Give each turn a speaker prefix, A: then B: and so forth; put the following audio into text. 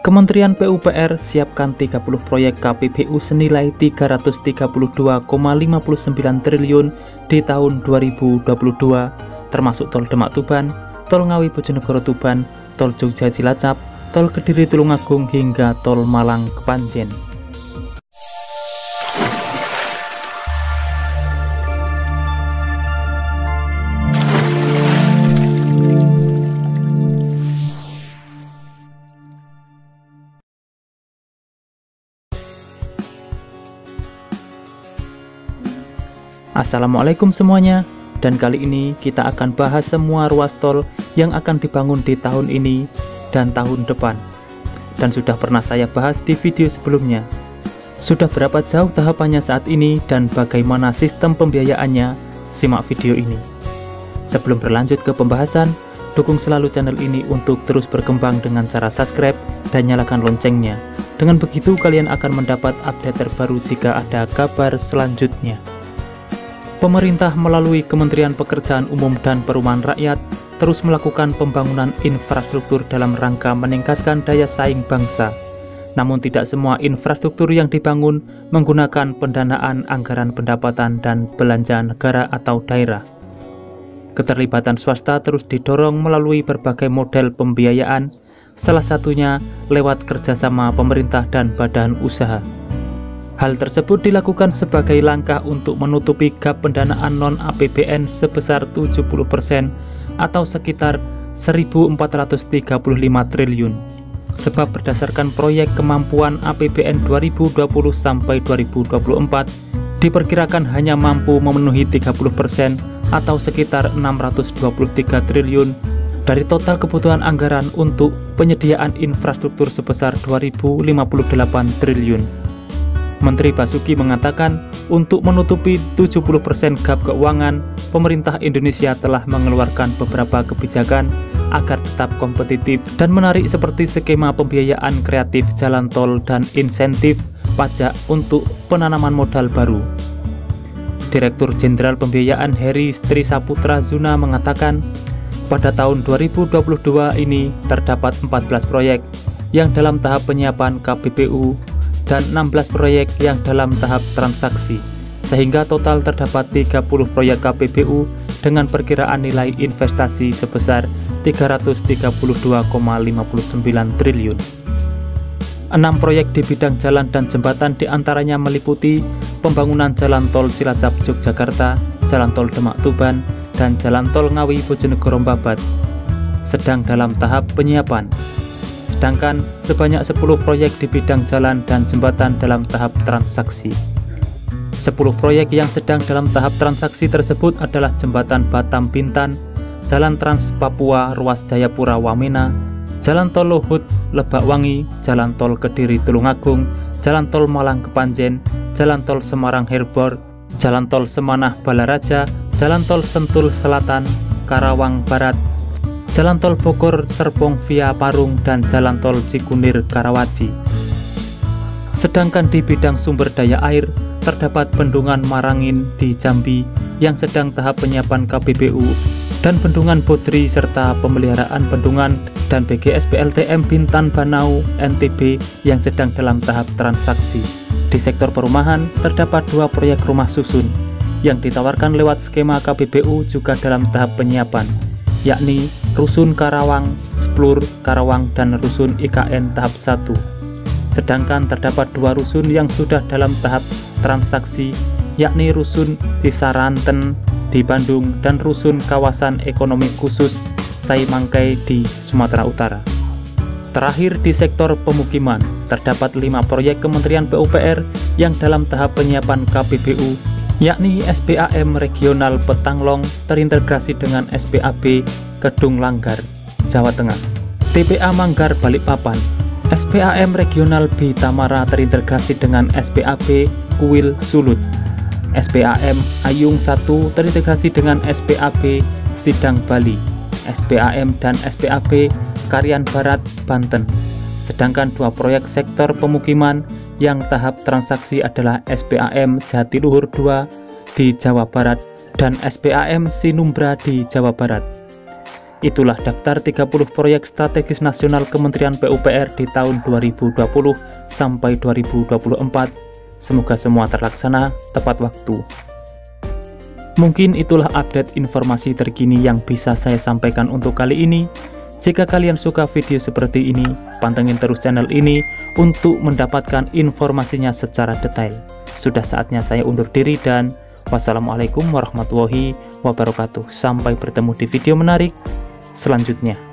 A: Kementerian PUPR siapkan 30 proyek KPBU senilai 332,59 triliun di tahun 2022, termasuk Tol Demak Tuban, Tol Ngawi Bojonegoro Tuban, Tol Jogja Cilacap, Tol Kediri Tulungagung hingga Tol Malang Kepanjen. Assalamualaikum semuanya, dan kali ini kita akan bahas semua ruas tol yang akan dibangun di tahun ini dan tahun depan. Dan sudah pernah saya bahas di video sebelumnya. Sudah berapa jauh tahapannya saat ini dan bagaimana sistem pembiayaannya? Simak video ini. Sebelum berlanjut ke pembahasan, dukung selalu channel ini untuk terus berkembang dengan cara subscribe dan nyalakan loncengnya. Dengan begitu kalian akan mendapat update terbaru jika ada kabar selanjutnya. Pemerintah melalui Kementerian Pekerjaan Umum dan Perumahan Rakyat terus melakukan pembangunan infrastruktur dalam rangka meningkatkan daya saing bangsa. Namun tidak semua infrastruktur yang dibangun menggunakan pendanaan anggaran pendapatan dan belanja negara atau daerah. Keterlibatan swasta terus didorong melalui berbagai model pembiayaan, salah satunya lewat kerjasama pemerintah dan badan usaha. Hal tersebut dilakukan sebagai langkah untuk menutupi gap pendanaan non-APBN sebesar 70% atau sekitar 1.435 triliun. Sebab berdasarkan proyek kemampuan APBN 2020 sampai 2024 diperkirakan hanya mampu memenuhi 30% atau sekitar 623 triliun dari total kebutuhan anggaran untuk penyediaan infrastruktur sebesar 2.058 triliun. Menteri Basuki mengatakan, untuk menutupi 70% gap keuangan, pemerintah Indonesia telah mengeluarkan beberapa kebijakan agar tetap kompetitif dan menarik seperti skema pembiayaan kreatif jalan tol dan insentif pajak untuk penanaman modal baru. Direktur Jenderal Pembiayaan Heri Trisaputra Zuna mengatakan, pada tahun 2022 ini terdapat 14 proyek yang dalam tahap penyiapan KPBU dan 16 proyek yang dalam tahap transaksi, sehingga total terdapat 30 proyek KPBU dengan perkiraan nilai investasi sebesar 332,59 triliun. 6 proyek di bidang jalan dan jembatan diantaranya meliputi pembangunan Jalan Tol Cilacap Yogyakarta, Jalan Tol Demak Tuban, dan Jalan Tol Ngawi Bojonegoro Babat, sedang dalam tahap penyiapan. Sedangkan sebanyak 10 proyek di bidang jalan dan jembatan dalam tahap transaksi. 10 proyek yang sedang dalam tahap transaksi tersebut adalah Jembatan Batam Bintan, Jalan Trans Papua Ruas Jayapura Wamena, Jalan Tol Luhut Lebakwangi, Jalan Tol Kediri Tulungagung, Jalan Tol Malang Kepanjen, Jalan Tol Semarang Herbor, Jalan Tol Semanah Balaraja, Jalan Tol Sentul Selatan Karawang Barat, Jalan Tol Bogor Serpong via Parung, dan Jalan Tol Cikunir Karawaci. Sedangkan di bidang sumber daya air, terdapat Bendungan Marangin di Jambi yang sedang tahap penyiapan KPBU, dan Bendungan Bodri serta pemeliharaan bendungan dan BGSPLTM Bintan Banau NTB yang sedang dalam tahap transaksi. Di sektor perumahan, terdapat 2 proyek rumah susun yang ditawarkan lewat skema KPBU juga dalam tahap penyiapan, yakni Rusun Karawang, Splur Karawang, dan Rusun IKN tahap 1. Sedangkan terdapat 2 rusun yang sudah dalam tahap transaksi, yakni Rusun Cisaranten di Bandung dan Rusun Kawasan Ekonomi Khusus Saimangkai di Sumatera Utara. Terakhir di sektor pemukiman, terdapat 5 proyek Kementerian PUPR yang dalam tahap penyiapan KPBU, yakni SPAM Regional Petanglong terintegrasi dengan SPAB Kedung Langgar, Jawa Tengah, TPA Manggar Balikpapan, SPAM Regional B Tamara terintegrasi dengan SPAB Kuil Sulut, SPAM Ayung 1 terintegrasi dengan SPAB Sidang Bali, SPAM dan SPAB Karian Barat, Banten. Sedangkan 2 proyek sektor pemukiman yang tahap transaksi adalah SPAM Jatiluhur 2 di Jawa Barat dan SPAM Sinumbra di Jawa Barat. Itulah daftar 30 proyek strategis nasional Kementerian PUPR di tahun 2020 sampai 2024. Semoga semua terlaksana tepat waktu. Mungkin itulah update informasi terkini yang bisa saya sampaikan untuk kali ini. Jika kalian suka video seperti ini, pantengin terus channel ini untuk mendapatkan informasinya secara detail. Sudah saatnya saya undur diri dan wassalamualaikum warahmatullahi wabarakatuh. Sampai bertemu di video menarik selanjutnya.